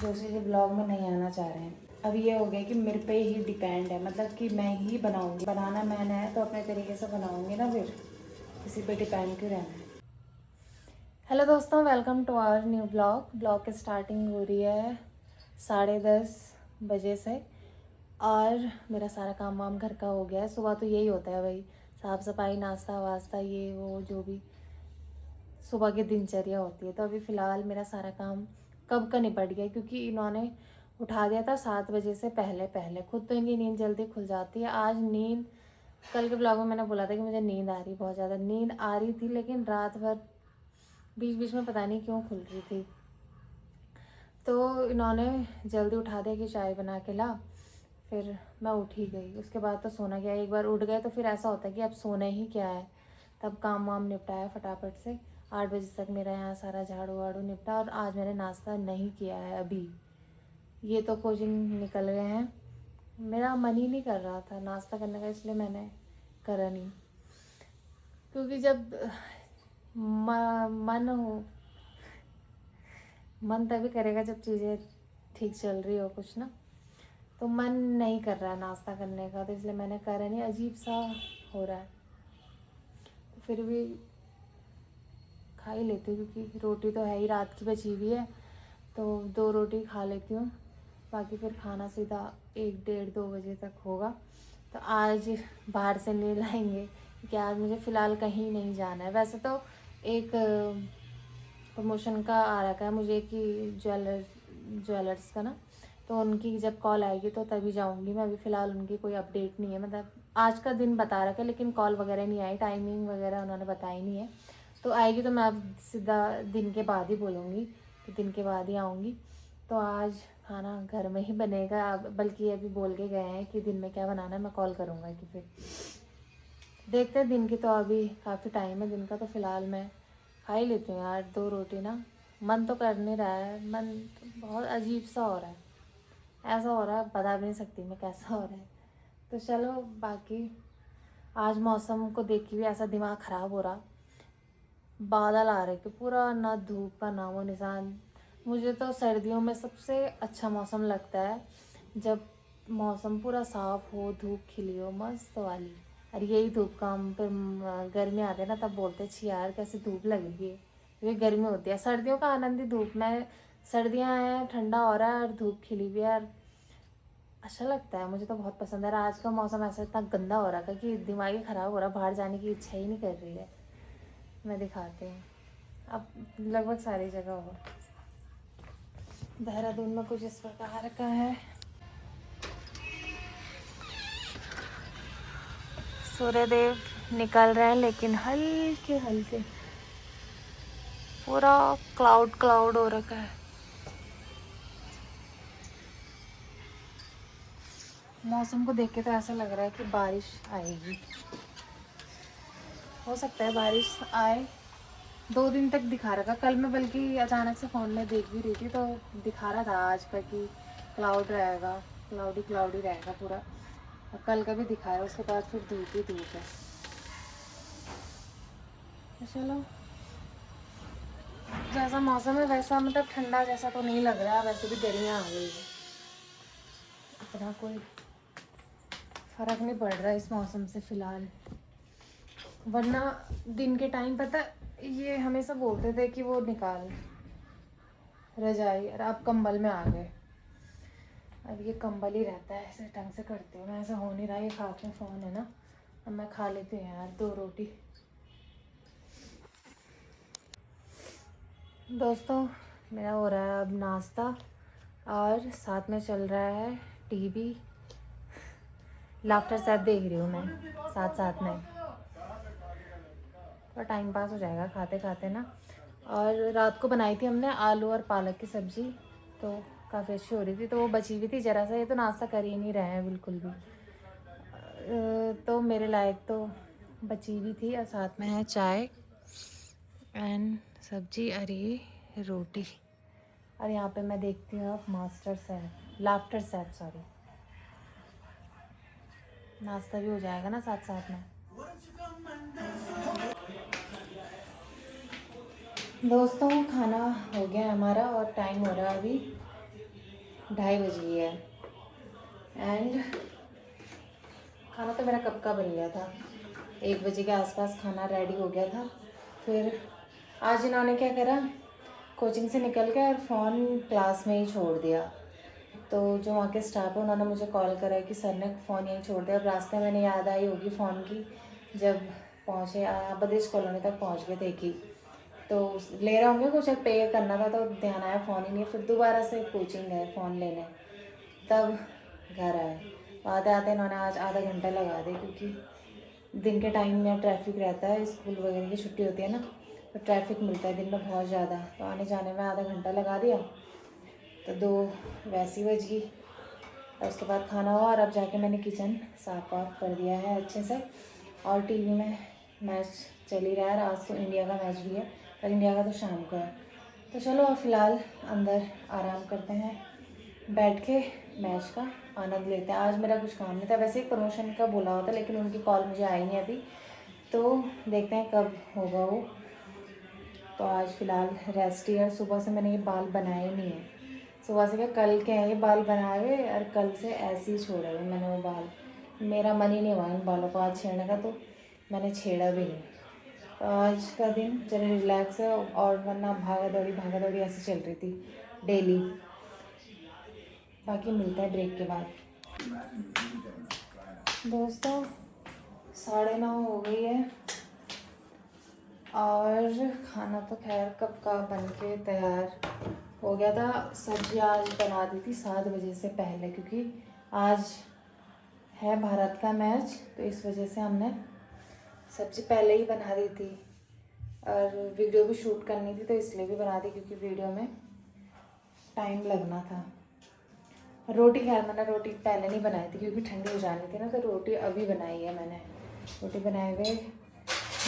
दूसरे जो ब्लॉग में नहीं आना चाह रहे हैं। अब ये हो गया कि मेरे पे ही डिपेंड है, मतलब कि मैं ही बनाऊंगी। बनाना मैंने है तो अपने तरीके से बनाऊंगी ना, फिर किसी पे डिपेंड क्यों रहना है। हेलो दोस्तों, welcome to our new blog की स्टार्टिंग हो रही है 10:30 बजे से। और मेरा सारा काम वाम घर का हो गया है। सुबह तो यही होता है भाई, साफ़ सफाई, नाश्ता वास्ता, ये वो जो भी सुबह की दिनचर्या होती है। तो अभी फ़िलहाल मेरा सारा काम कब का निपट गया, क्योंकि इन्होंने उठा दिया था 7 बजे से पहले पहले। खुद तो इनकी नींद जल्दी खुल जाती है। आज नींद, कल के ब्लॉग में मैंने बोला था कि मुझे नींद आ रही, बहुत ज़्यादा नींद आ रही थी, लेकिन रात भर बीच बीच में पता नहीं क्यों खुल रही थी। तो इन्होंने जल्दी उठा दिया कि चाय बना के ला। फिर मैं उठ ही गई। उसके बाद तो सोना क्या, एक बार उठ गए तो फिर ऐसा होता है कि अब सोना ही क्या है। तब काम वाम निपटाया फटाफट से। 8 बजे तक मेरा यहाँ सारा झाड़ू वाड़ू निपटा। और आज मैंने नाश्ता नहीं किया है अभी। ये तो कोचिंग निकल गए हैं। मेरा मन ही नहीं कर रहा था नाश्ता करने का, इसलिए मैंने करा नहीं। क्योंकि जब मन तभी करेगा जब चीज़ें ठीक चल रही हो कुछ ना। तो मन नहीं कर रहा है नाश्ता करने का, तो इसलिए मैंने करा नहीं। अजीब सा हो रहा है, तो फिर भी खा ही लेती हूँ, क्योंकि रोटी तो है ही, रात की बची हुई है। तो 2 रोटी खा लेती हूँ, बाकी फिर खाना सीधा 1 डेढ़ 2 बजे तक होगा। तो आज बाहर से नहीं लाएंगे, क्योंकि आज मुझे फ़िलहाल कहीं नहीं जाना है। वैसे तो एक प्रमोशन का आ रखा है मुझे कि ज्वेलर्स का ना, तो उनकी जब कॉल आएगी तो तभी जाऊंगी मैं। अभी फ़िलहाल उनकी कोई अपडेट नहीं है, मतलब आज का दिन बता रखा है लेकिन कॉल वगैरह नहीं आई, टाइमिंग वगैरह उन्होंने बताई नहीं है। तो आएगी तो मैं अब सीधा दिन के बाद ही बोलूँगी कि दिन के बाद ही आऊँगी। तो आज खाना घर में ही बनेगा। अब बल्कि अभी बोल के गए हैं कि दिन में क्या बनाना है, मैं कॉल करूँगा कि फिर देखते हैं। दिन की तो अभी काफ़ी टाइम है दिन का, तो फ़िलहाल मैं खा ही लेती हूँ यार 2 रोटी ना। मन तो कर नहीं रहा है, मन तो बहुत अजीब सा हो रहा है। ऐसा हो रहा है बता भी नहीं सकती मैं कैसा हो रहा है। तो चलो, बाकी आज मौसम को देख के भी ऐसा दिमाग ख़राब हो रहा। बादल आ रहे कि पूरा, ना धूप का नामो निशान। मुझे तो सर्दियों में सबसे अच्छा मौसम लगता है जब मौसम पूरा साफ़ हो, धूप खिली हो मस्त वाली। और यही धूप का हम फिर गर्मी आते हैं ना, तब बोलते छी यार कैसी धूप लग रही है, क्योंकि गर्मी होती है। सर्दियों का आनंद ही धूप में, सर्दियाँ हैं, ठंडा हो रहा है और धूप खिली हुई है यार, अच्छा लगता है। मुझे तो बहुत पसंद है। आज का मौसम ऐसा इतना गंदा हो रहा था कि दिमाग ही ख़राब हो रहा, बाहर जाने की इच्छा ही नहीं कर रही है। मैं दिखाती हूँ, अब लगभग सारी जगह हो। देहरादून में कुछ इस प्रकार का है। सूर्यदेव निकल रहे हैं, लेकिन हल्के हल्के, पूरा क्लाउड क्लाउड हो रखा है। मौसम को देख के तो ऐसा लग रहा है कि बारिश आएगी। हो सकता है बारिश आए। 2 दिन तक दिखा रहा था। कल मैं बल्कि अचानक से फ़ोन में देख भी रही थी, तो दिखा रहा था आज का कि क्लाउड रहेगा, क्लाउडी क्लाउडी रहेगा पूरा। और कल का भी दिखा रहा है, उसके बाद फिर धूप ही धूप है। तो चलो, जैसा मौसम है वैसा, मतलब ठंडा जैसा तो नहीं लग रहा। वैसे भी गर्मियाँ आ गई है, इतना कोई फ़र्क नहीं पड़ रहा इस मौसम से फ़िलहाल। वरना दिन के टाइम पता, ये हमेशा बोलते थे कि वो निकाल रजाई, और अब कंबल में आ गए। अब ये कंबल ही रहता है, ऐसे ढंग से करती हूँ मैं। ऐसा हो नहीं रहा, ये हाथ में फ़ोन है ना। अब मैं खा लेती हूँ यार 2 रोटी। दोस्तों, मेरा हो रहा है अब नाश्ता, और साथ में चल रहा है टीवी। लाफ्टर सेफ देख रही हूँ मैं साथ साथ में, थोड़ा टाइम पास हो जाएगा खाते खाते ना। और रात को बनाई थी हमने आलू और पालक की सब्ज़ी, तो काफ़ी अच्छी हो रही थी, तो वो बची हुई थी ज़रा सा। ये तो नाश्ता कर ही नहीं रहे हैं बिल्कुल भी। तो मेरे लायक तो बची हुई थी, और साथ में है चाय एंड सब्जी, और ये रोटी। और यहाँ पे मैं देखती हूँ अब लाफ्टर सेफ सॉरी। नाश्ता भी हो जाएगा ना साथ साथ में। दोस्तों, खाना हो गया हमारा और टाइम हो रहा है अभी 2:30 बज गई है एंड खाना तो मेरा कब का बन गया था, 1 बजे के आसपास खाना रेडी हो गया था। फिर आज इन्होंने क्या करा, कोचिंग से निकल के और फ़ोन क्लास में ही छोड़ दिया। तो जो वहाँ के स्टाफ है उन्होंने मुझे कॉल करा कि सर ने फ़ोन यहीं छोड़ दिया। अब रास्ते में याद आई होगी फ़ोन की, जब पहुँचे बदेश कॉलोनी तक पहुँच गए थे कि तो ले रहे होंगे कुछ, पे करना था तो ध्यान आया फ़ोन ही नहीं। फिर दोबारा से कोचिंग गए फ़ोन लेने, तब घर आए। आते आते इन्होंने आज आधा घंटा लगा दिया, क्योंकि दिन के टाइम में ट्रैफिक रहता है, स्कूल वगैरह की छुट्टी होती है ना, तो ट्रैफिक मिलता है दिन में बहुत ज़्यादा, तो आने जाने में आधा घंटा लगा दिया। तो 2 वैसी बज गई। और उसके बाद खाना हुआ और अब जाके मैंने किचन साफ वाफ कर दिया है अच्छे से। और टीवी में मैच चल ही रहा है, आज तो इंडिया का मैच भी है, पर इंडिया का तो शाम को है। तो चलो अब फ़िलहाल अंदर आराम करते हैं, बैठ के मैच का आनंद लेते हैं। आज मेरा कुछ काम नहीं था, वैसे ही प्रमोशन का बोला हुआ था, लेकिन उनकी कॉल मुझे आई नहीं अभी, तो देखते हैं कब होगा वो। तो आज फ़िलहाल रेस्ट ही है। सुबह से मैंने ये बाल बनाए नहीं है, सुबह से क्या कल के हैं ये बाल बनाए हुए, और कल से ऐसे ही छोड़े हुए मैंने वो बाल। मेरा मन ही नहीं हुआ इन बालों को आज छेड़ने का, तो मैंने छेड़ा भी नहीं। तो आज का दिन चलो रिलैक्स है, और वरना भागा दौड़ी ऐसे चल रही थी डेली। बाकी मिलता है ब्रेक के बाद। दोस्तों 9:30 हो गई है और खाना तो खैर कब का बन के तैयार हो गया था। सब्जी आज बना दी थी 7 बजे से पहले, क्योंकि आज है भारत का मैच, तो इस वजह से हमने सब्जी पहले ही बना दी थी। और वीडियो भी शूट करनी थी तो इसलिए भी बना दी, क्योंकि वीडियो में टाइम लगना था। रोटी खैर मैंने रोटी पहले नहीं बनाई थी, क्योंकि ठंडी हो जानी थी ना, तो रोटी अभी बनाई है मैंने। रोटी बनाए हुए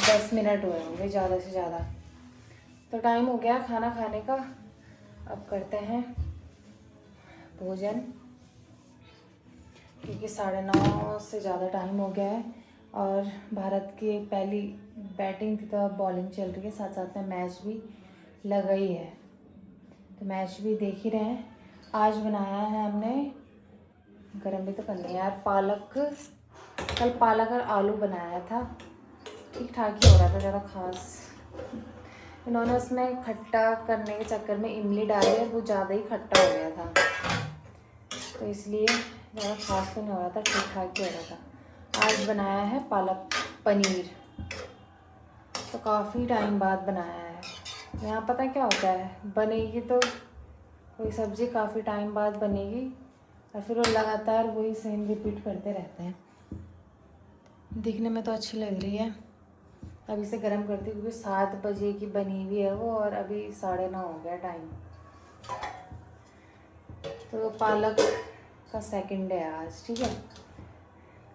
10 मिनट हुए होंगे ज़्यादा से ज़्यादा। तो टाइम हो गया खाना खाने का, अब करते हैं भोजन, क्योंकि 9:30 से ज़्यादा टाइम हो गया है। और भारत की पहली बैटिंग थी तो बॉलिंग चल रही है, साथ साथ में मैच भी लगा ही है, तो मैच भी देख ही रहे हैं। आज बनाया है हमने, गरम भी तो करनी है यार, पालक। कल पालक और आलू बनाया था, ठीक ठाक ही हो रहा था, ज़्यादा खास। इन्होंने उसमें खट्टा करने के चक्कर में इमली डाली है, वो ज़्यादा ही खट्टा हो गया था, तो इसलिए ज़्यादा खास तो नहीं हो रहा था, ठीक ठाक ही हो रहा था। आज बनाया है पालक पनीर, तो काफ़ी टाइम बाद बनाया है। यहाँ पता क्या होता है, बनेगी तो कोई सब्ज़ी काफ़ी टाइम बाद बनेगी, और फिर वो लगातार वही सेम रिपीट करते रहते हैं। दिखने में तो अच्छी लग रही है, अब इसे गर्म करती हूँ, क्योंकि 7 बजे की बनी हुई है वो, और अभी 9:30 हो गया टाइम। तो पालक का सेकंड है आज, ठीक है।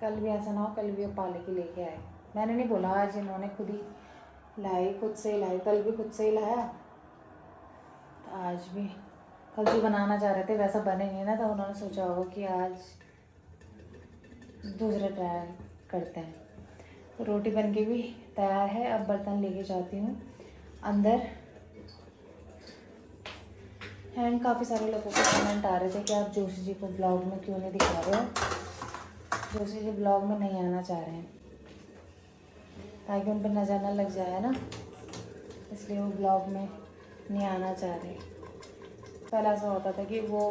कल भी ऐसा ना हो, कल भी वो पालक ही लेके आए, मैंने नहीं बोला, आज इन्होंने खुद ही लाई, खुद से ही लाई। कल भी खुद से ही लाया, तो आज भी। कल जो बनाना चाह रहे थे वैसा बने नहीं ना, तो उन्होंने सोचा होगा कि आज दूसरा ट्राई करते हैं। तो रोटी बन के भी तैयार है, अब बर्तन लेके जाती हूँ अंदर। एंड काफ़ी सारे लोगों के कमेंट आ रहे थे कि आप जोशी जी को ब्लॉग में क्यों नहीं दिखा रहे हो। जोशी जी ब्लॉग में नहीं आना चाह रहे हैं, ताकि उन पर नज़र न लग जाए ना, इसलिए वो ब्लॉग में नहीं आना चाह रहे। पहले ऐसा होता था कि वो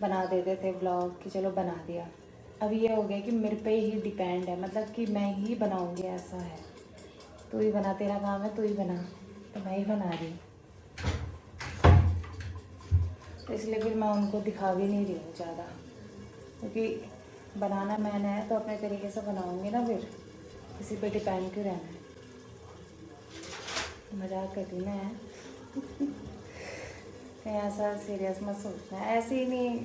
बना देते थे ब्लॉग, कि चलो बना दिया। अब ये हो गया कि मेरे पे ही डिपेंड है, मतलब कि मैं ही बनाऊंगी, ऐसा है। तू ही बना, तेरा काम है, तू ही बना, तो मैं ही बना रही। तो इसलिए फिर मैं उनको दिखा भी नहीं रही हूँ ज़्यादा, क्योंकि बनाना मैंने है तो अपने तरीके से बनाऊंगी ना, फिर किसी पे डिपेंड क्यों रहना है। मजाक करती हूँ मैं कहीं ऐसा सीरियस मत सोचना है, ऐसे ही नहीं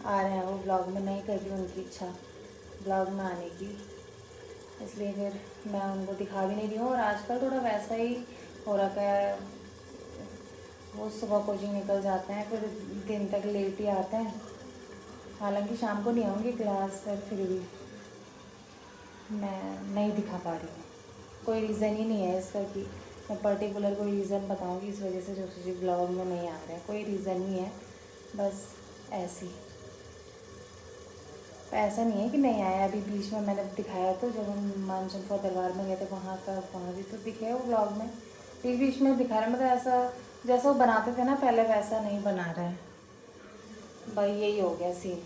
आ रहे हैं वो ब्लॉग में, नहीं कर रही उनकी इच्छा ब्लॉग में आने की, इसलिए फिर मैं उनको दिखा भी नहीं रही हूँ। और आजकल थोड़ा वैसा ही हो रखा है, वो सुबह कोचिंग निकल जाते हैं, फिर दिन तक लेट ही आते हैं। हालांकि शाम को नहीं आऊँगी क्लास, पर फिर भी मैं नहीं दिखा पा रही हूँ। कोई रीज़न ही नहीं है इसका कि मैं पर्टिकुलर कोई रीज़न बताऊँगी इस वजह से जोशी जी ब्लॉग में नहीं आ रहे हैं, कोई रीज़न नहीं है, बस ऐसी। तो ऐसा नहीं है कि नहीं आया, अभी बीच में मैंने दिखाया तो जब हम मानचंद दरबार में गए थे वहाँ का, वहाँ भी तो दिखे वो व्लॉग में, बीच बीच में दिखा रहा है। मतलब ऐसा जैसा वो बनाते थे ना पहले वैसा नहीं बना रहा है भाई, यही हो गया सीन।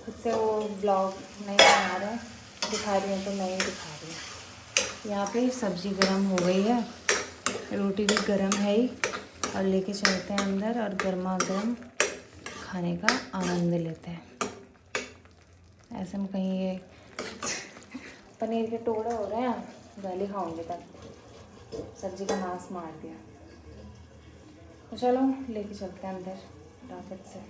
खुद से वो ब्लॉग नहीं बना रहे हैं, दिखा रही हूँ तो मैं ही दिखा रही हूँ। यहाँ पे सब्ज़ी गर्म हो गई है, रोटी भी गर्म है ही, और लेके चलते हैं अंदर और गर्मा गर्म खाने का आनंद लेते हैं। ऐसे में कहीं ये पनीर के टुकड़े हो रहे हैं, गाली खाऊंगी तब, सब्ज़ी का नाश मार दिया। तो चलो लेके चलते हैं अंदर फटाफट से।